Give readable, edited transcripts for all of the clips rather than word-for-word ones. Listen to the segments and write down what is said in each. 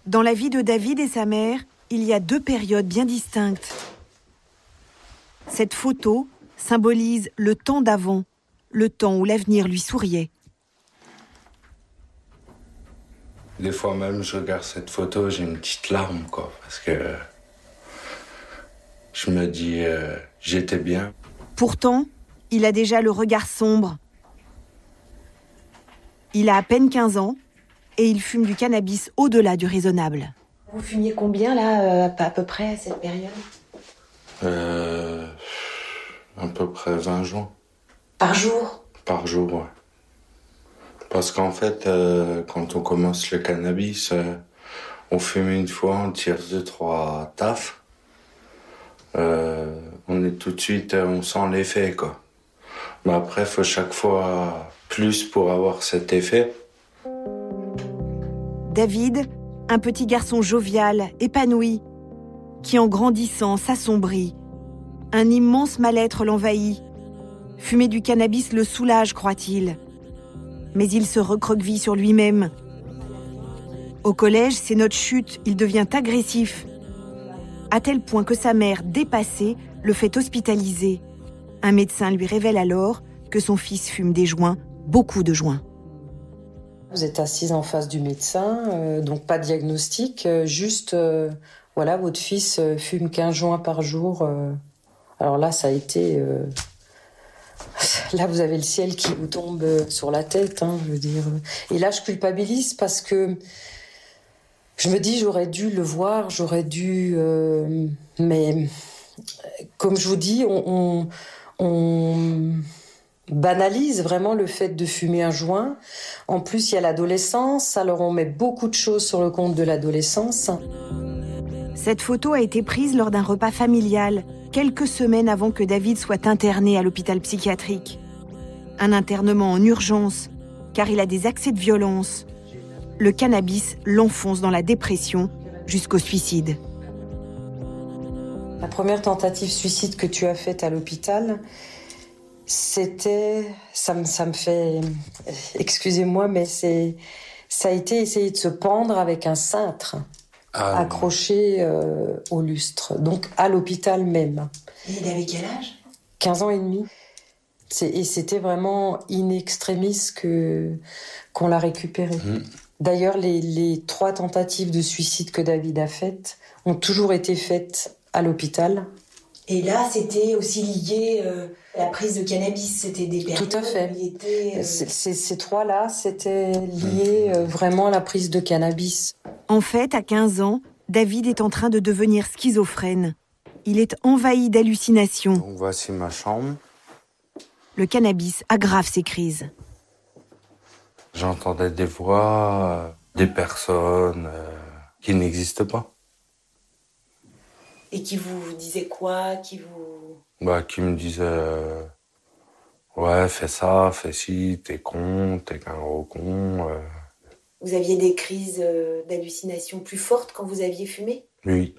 Dans la vie de David et sa mère, il y a deux périodes bien distinctes. Cette photo symbolise le temps d'avant, le temps où l'avenir lui souriait. Des fois même, je regarde cette photo, j'ai une petite larme, quoi, parce que je me dis, j'étais bien. Pourtant, il a déjà le regard sombre. Il a à peine 15 ans et il fume du cannabis au-delà du raisonnable. Vous fumiez combien, là, à peu près, à cette période ? À peu près 20 joints. Par jour ? Par jour, ouais. Parce qu'en fait, quand on commence le cannabis, on fume une fois, on tire 2-3 tafs. On est tout de suite, on sent l'effet, quoi. Mais après, il faut chaque fois plus pour avoir cet effet. David, un petit garçon jovial, épanoui, qui en grandissant s'assombrit. Un immense mal-être l'envahit. Fumer du cannabis le soulage, croit-il. Mais il se recroqueville sur lui-même. Au collège, c'est notre chute, il devient agressif. À tel point que sa mère, dépassée, le fait hospitaliser. Un médecin lui révèle alors que son fils fume des joints, beaucoup de joints. Vous êtes assise en face du médecin, donc pas de diagnostic, juste, voilà, votre fils fume 15 joints par jour. Alors là, ça a été... Là, vous avez le ciel qui vous tombe sur la tête, hein, je veux dire. Et là, je culpabilise parce que je me dis, j'aurais dû le voir, j'aurais dû... mais comme je vous dis, on banalise vraiment le fait de fumer un joint. En plus, il y a l'adolescence, alors on met beaucoup de choses sur le compte de l'adolescence. Cette photo a été prise lors d'un repas familial, quelques semaines avant que David soit interné à l'hôpital psychiatrique. Un internement en urgence, car il a des accès de violence. Le cannabis l'enfonce dans la dépression jusqu'au suicide. La première tentative suicide que tu as faite à l'hôpital, c'était... Ça me fait... Excusez-moi, mais ça a été essayer de se pendre avec un cintre. Accroché au lustre, donc à l'hôpital même. Et il avait quel âge ? 15 ans et demi. Et c'était vraiment in extremis qu'on l'a récupéré. D'ailleurs, les 3 tentatives de suicide que David a faites ont toujours été faites à l'hôpital. Et là, c'était aussi lié à la prise de cannabis, c'était des périodes. Tout à fait. Ces 3-là, c'était lié vraiment à la prise de cannabis. En fait, à 15 ans, David est en train de devenir schizophrène. Il est envahi d'hallucinations. Donc voici ma chambre. Le cannabis aggrave ses crises. J'entendais des voix, des personnes qui n'existent pas. Et qui vous disaient quoi ? Qui me disaient ouais, fais ça, fais ci, t'es con, t'es qu'un gros con. Vous aviez des crises d'hallucination plus fortes quand vous aviez fumé ? Oui.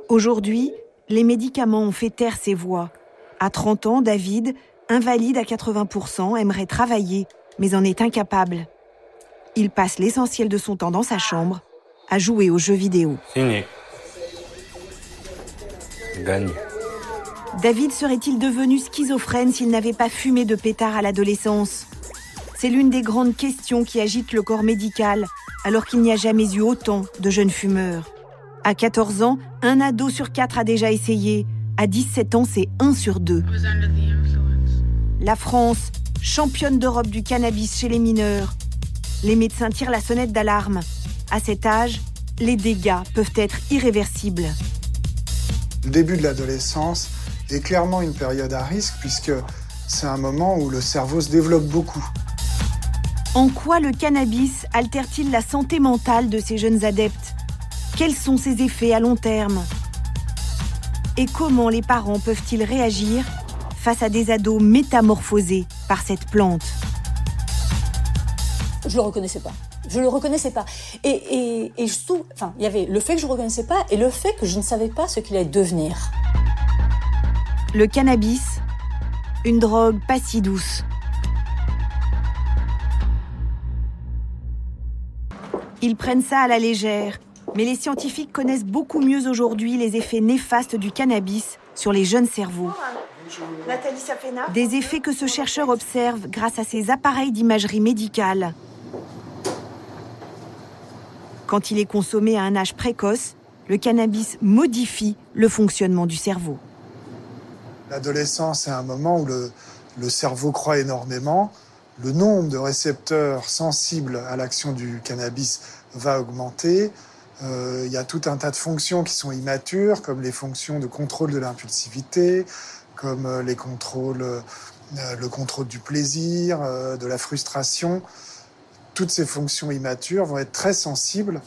Aujourd'hui, les médicaments ont fait taire ces voix. À 30 ans, David, invalide à 80%, aimerait travailler, mais en est incapable. Il passe l'essentiel de son temps dans sa chambre, à jouer aux jeux vidéo. Fini. Gagne. David serait-il devenu schizophrène s'il n'avait pas fumé de pétard à l'adolescence ? C'est l'une des grandes questions qui agitent le corps médical, alors qu'il n'y a jamais eu autant de jeunes fumeurs. À 14 ans, 1 ado sur 4 a déjà essayé. À 17 ans, c'est 1 sur 2. La France, championne d'Europe du cannabis chez les mineurs. Les médecins tirent la sonnette d'alarme. À cet âge, les dégâts peuvent être irréversibles. Le début de l'adolescence est clairement une période à risque puisque c'est un moment où le cerveau se développe beaucoup. En quoi le cannabis altère-t-il la santé mentale de ces jeunes adeptes ? Quels sont ses effets à long terme ? Et comment les parents peuvent-ils réagir face à des ados métamorphosés par cette plante ? Je le reconnaissais pas. Et surtout, il y avait le fait que je le reconnaissais pas et le fait que je ne savais pas ce qu'il allait devenir. Le cannabis, une drogue pas si douce. Ils prennent ça à la légère, mais les scientifiques connaissent beaucoup mieux aujourd'hui les effets néfastes du cannabis sur les jeunes cerveaux. Nathalie Sapena. Des effets que ce chercheur observe grâce à ses appareils d'imagerie médicale. Quand il est consommé à un âge précoce, le cannabis modifie le fonctionnement du cerveau. L'adolescence est un moment où le cerveau croît énormément. Le nombre de récepteurs sensibles à l'action du cannabis va augmenter. Il y a tout un tas de fonctions qui sont immatures, comme les fonctions de contrôle de l'impulsivité, comme le contrôle du plaisir, de la frustration. Toutes ces fonctions immatures vont être très sensibles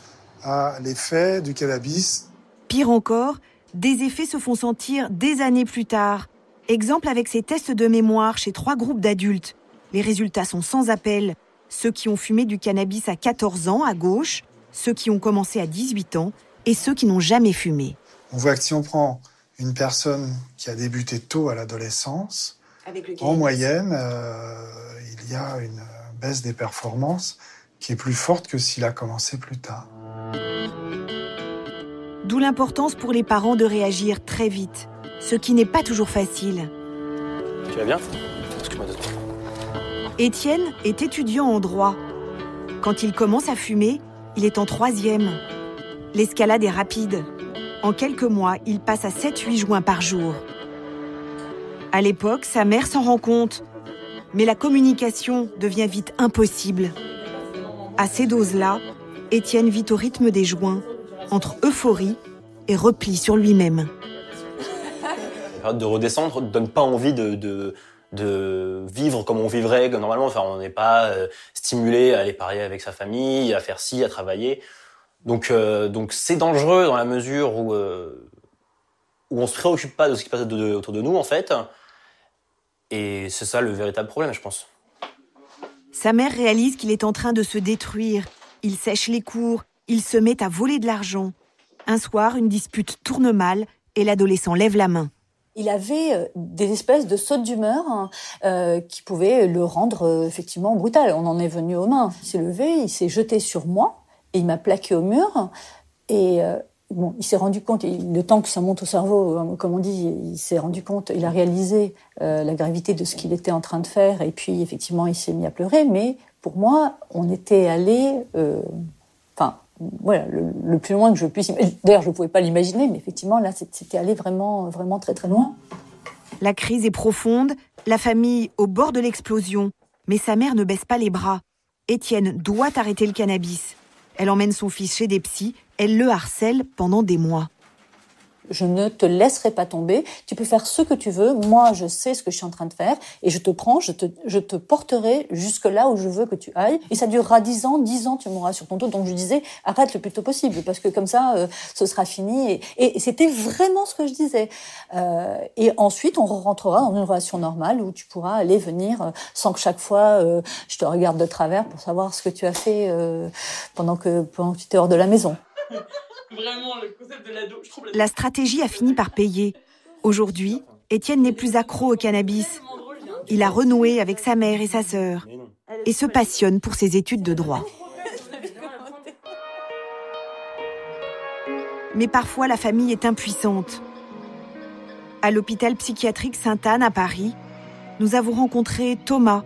à l'effet du cannabis. Pire encore, des effets se font sentir des années plus tard. Exemple avec ces tests de mémoire chez 3 groupes d'adultes. Les résultats sont sans appel. Ceux qui ont fumé du cannabis à 14 ans, à gauche, ceux qui ont commencé à 18 ans et ceux qui n'ont jamais fumé. On voit que si on prend une personne qui a débuté tôt à l'adolescence, en moyenne, il y a une baisse des performances qui est plus forte que s'il a commencé plus tard. D'où l'importance pour les parents de réagir très vite, ce qui n'est pas toujours facile. Tu vas bien ? Excuse-moi 2 secondes. Étienne est étudiant en droit. Quand il commence à fumer, il est en 3e. L'escalade est rapide. En quelques mois, il passe à 7-8 joints par jour. À l'époque, sa mère s'en rend compte. Mais la communication devient vite impossible. À ces doses-là, Étienne vit au rythme des joints, entre euphorie et repli sur lui-même. La période de redescendre ne donne pas envie de vivre comme on vivrait normalement. Enfin, on n'est pas stimulé à aller parier avec sa famille, à faire ci, à travailler. Donc c'est dangereux dans la mesure où on se préoccupe pas de ce qui passe autour de nous, en fait. Et c'est ça le véritable problème, je pense. Sa mère réalise qu'il est en train de se détruire. Il sèche les cours, il se met à voler de l'argent. Un soir, une dispute tourne mal et l'adolescent lève la main. Il avait des espèces de sautes d'humeur qui pouvaient le rendre effectivement brutal. On en est venu aux mains. Il s'est levé, il s'est jeté sur moi et il m'a plaqué au mur. Et bon, il s'est rendu compte, le temps que ça monte au cerveau, comme on dit, il s'est rendu compte, il a réalisé la gravité de ce qu'il était en train de faire. Et puis effectivement, il s'est mis à pleurer. Mais pour moi, on était allé... voilà, le plus loin que je puisse. D'ailleurs, je ne pouvais pas l'imaginer, mais effectivement, là, c'était allé vraiment, vraiment très, très loin. La crise est profonde, la famille au bord de l'explosion. Mais sa mère ne baisse pas les bras. Étienne doit arrêter le cannabis. Elle emmène son fils chez des psys, elle le harcèle pendant des mois. Je ne te laisserai pas tomber. Tu peux faire ce que tu veux. Moi, je sais ce que je suis en train de faire. Et je te prends, je te porterai jusque là où je veux que tu ailles. Et ça durera 10 ans, tu mourras sur ton dos. Donc je disais, arrête le plus tôt possible. Parce que comme ça, ce sera fini. Et c'était vraiment ce que je disais. Et ensuite, on rentrera dans une relation normale où tu pourras aller venir sans que chaque fois, je te regarde de travers pour savoir ce que tu as fait pendant que tu étais hors de la maison. Vraiment, le concept de l'ado, je trouve... La stratégie a fini par payer. Aujourd'hui, Étienne n'est plus accro au cannabis. Il a renoué avec sa mère et sa sœur et se passionne pour ses études de droit. Mais parfois, la famille est impuissante. À l'hôpital psychiatrique Sainte-Anne à Paris, nous avons rencontré Thomas,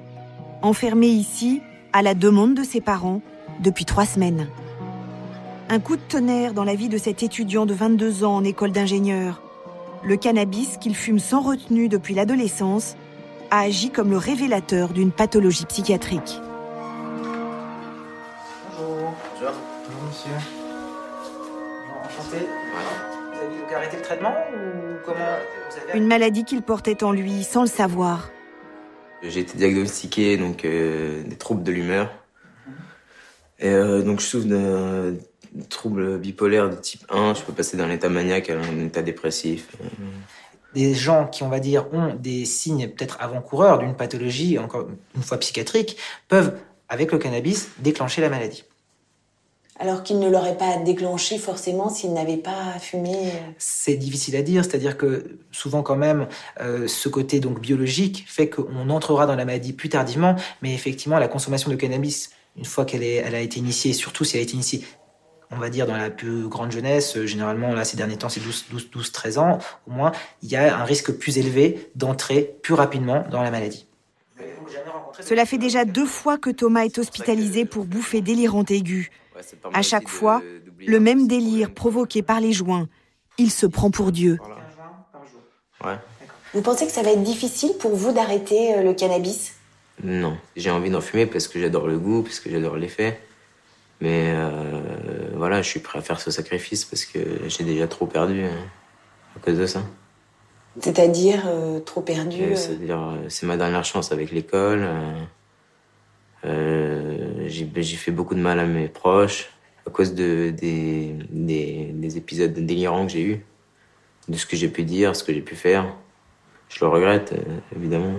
enfermé ici à la demande de ses parents depuis 3 semaines. Un coup de tonnerre dans la vie de cet étudiant de 22 ans en école d'ingénieur. Le cannabis qu'il fume sans retenue depuis l'adolescence a agi comme le révélateur d'une pathologie psychiatrique. Bonjour. Bonjour. Bonjour monsieur. Bonjour, enchanté. Vous avez donc arrêté le traitement ou comment vous avez... Une maladie qu'il portait en lui sans le savoir. J'ai été diagnostiqué donc des troubles de l'humeur. Et donc je souffre de troubles bipolaires de type 1, je peux passer d'un état maniaque à un état dépressif. Des gens qui, on va dire, ont des signes peut-être avant-coureurs d'une pathologie, encore une fois psychiatrique, peuvent, avec le cannabis, déclencher la maladie. Alors qu'il ne l'aurait pas déclenché forcément s'il n'avait pas fumé. C'est difficile à dire, c'est-à-dire que souvent quand même, ce côté donc biologique fait qu'on entrera dans la maladie plus tardivement, mais effectivement la consommation de cannabis Une fois elle a été initiée, surtout si elle a été initiée, on va dire dans la plus grande jeunesse, généralement là ces derniers temps c'est 12-13 ans au moins, il y a un risque plus élevé d'entrer plus rapidement dans la maladie. Cela fait déjà 2 fois que Thomas est hospitalisé pour bouffée délirante aiguë. À chaque fois, le même délire provoqué par les joints. Il se prend pour Dieu. Ouais. Vous pensez que ça va être difficile pour vous d'arrêter le cannabis? Non, j'ai envie d'en fumer parce que j'adore le goût, parce que j'adore l'effet. Mais voilà, je suis prêt à faire ce sacrifice parce que j'ai déjà trop perdu à cause de ça. C'est-à-dire trop perdu C'est-à-dire, c'est ma dernière chance avec l'école. J'ai fait beaucoup de mal à mes proches à cause des épisodes délirants que j'ai eus, de ce que j'ai pu dire, ce que j'ai pu faire. Je le regrette, évidemment.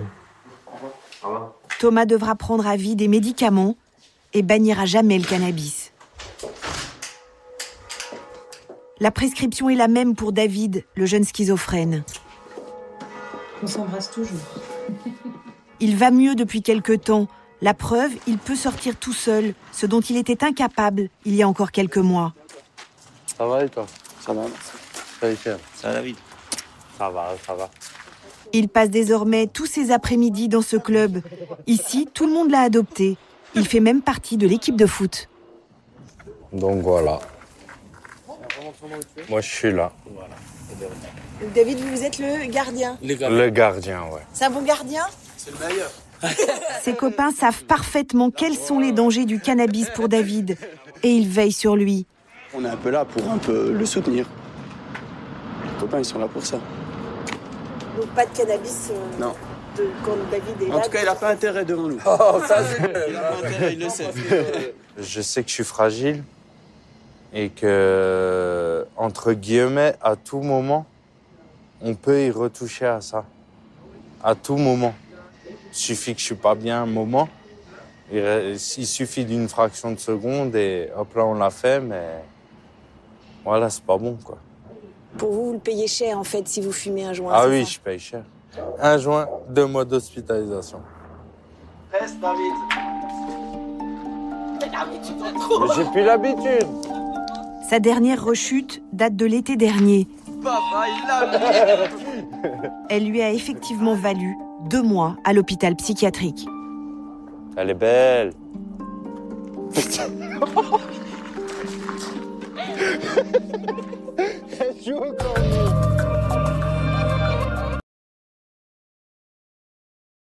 Au revoir. Thomas devra prendre à vie des médicaments et bannir à jamais le cannabis. La prescription est la même pour David, le jeune schizophrène. On s'embrasse toujours. Il va mieux depuis quelque temps. La preuve, il peut sortir tout seul, ce dont il était incapable il y a encore quelques mois. Ça va et toi? Ça va, merci. Ça va, Cher? Ça va, David? Ça va, ça va. Il passe désormais tous ses après-midi dans ce club. Ici, tout le monde l'a adopté. Il fait même partie de l'équipe de foot. Donc voilà. Moi, je suis là. David, vous êtes le gardien? Le gardien, ouais. C'est un bon gardien? C'est le meilleur. Ses copains savent parfaitement quels sont les dangers du cannabis pour David. Et ils veillent sur lui. On est un peu là pour un peu le soutenir. Les copains, ils sont là pour ça. Donc pas de cannabis Non. Quand David est là. En tout cas, il n'a pas intérêt devant nous. Oh, ça c'est... Il n'a pas intérêt, il le sait. Je sais que je suis fragile et que, entre guillemets, à tout moment, on peut y retoucher à ça. À tout moment. Il suffit que je suis pas bien un moment. Il suffit d'une fraction de seconde et hop là, on l'a fait, mais voilà, c'est pas bon, quoi. Pour vous, vous le payez cher, en fait, si vous fumez un joint. Ah oui, je paye cher. 1 joint, 2 mois d'hospitalisation. Reste, David. Mais j'ai plus l'habitude. Sa dernière rechute date de l'été dernier. Papa, il l'a mis. Elle lui a effectivement valu 2 mois à l'hôpital psychiatrique. Elle est belle. Elle joue encore mieux.